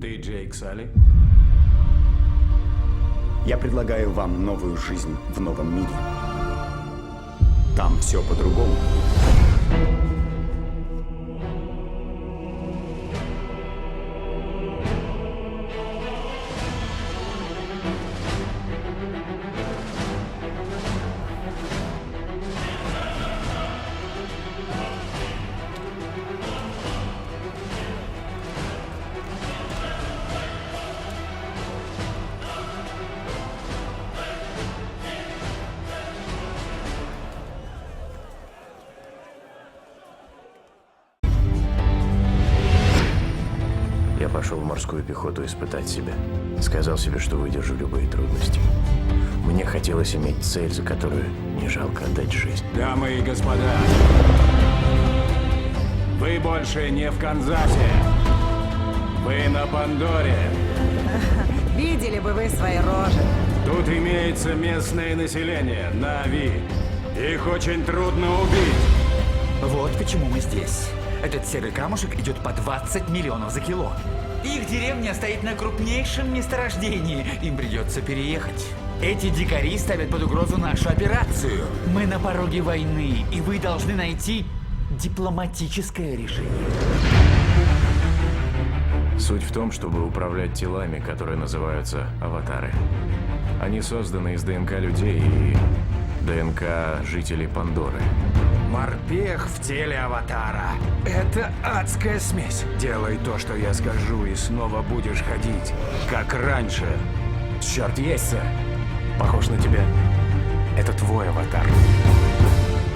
Ты Джейк Салли? Я предлагаю вам новую жизнь в новом мире. Там все по-другому. Я пошел в морскую пехоту испытать себя. Сказал себе, что выдержу любые трудности. Мне хотелось иметь цель, за которую не жалко отдать жизнь. Дамы и господа, вы больше не в Канзасе. Вы на Пандоре. Видели бы вы свои рожи. Тут имеется местное население, Нави. Их очень трудно убить. Вот почему мы здесь. Этот серый камушек идет по 20 миллионов за кило. Их деревня стоит на крупнейшем месторождении. Им придется переехать. Эти дикари ставят под угрозу нашу операцию. Мы на пороге войны, и вы должны найти дипломатическое решение. Суть в том, чтобы управлять телами, которые называются аватары. Они созданы из ДНК людей и ДНК жителей Пандоры. Морпех в теле аватара. Это адская смесь. Делай то, что я скажу, и снова будешь ходить, как раньше. Черт, есть, сэр. Похож на тебя. Это твой аватар.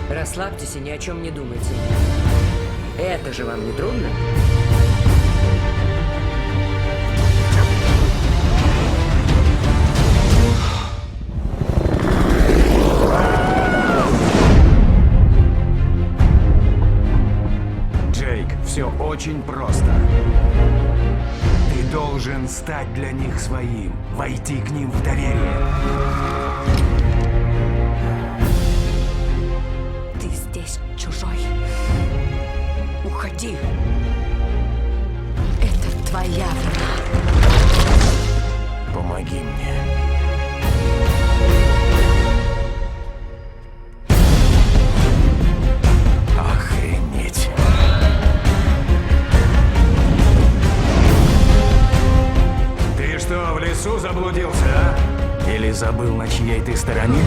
Расслабьтесь и ни о чем не думайте. Это же вам не трудно? Джейк, все очень просто. Ты должен стать для них своим, войти к ним в доверие. Ты здесь чужой. Уходи. Это твоя вина. Помоги мне. Охренеть. Ты что, в лесу заблудился, а? Или забыл, на чьей ты стороне?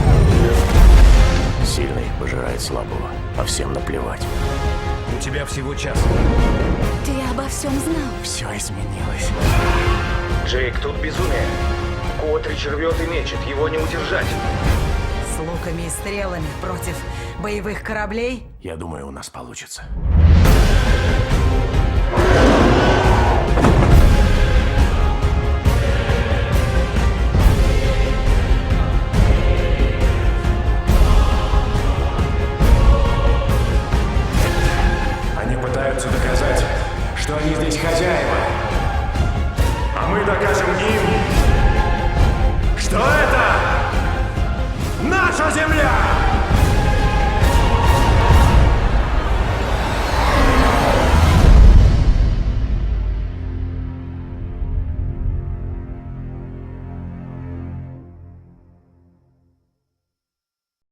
Сильный пожирает слабого, а всем наплевать. У тебя всего час. Ты обо всем знал. Все изменилось. Джейк, тут безумие. Котрич рвет и мечет, его не удержать. С луками и стрелами против боевых кораблей? Я думаю, у нас получится.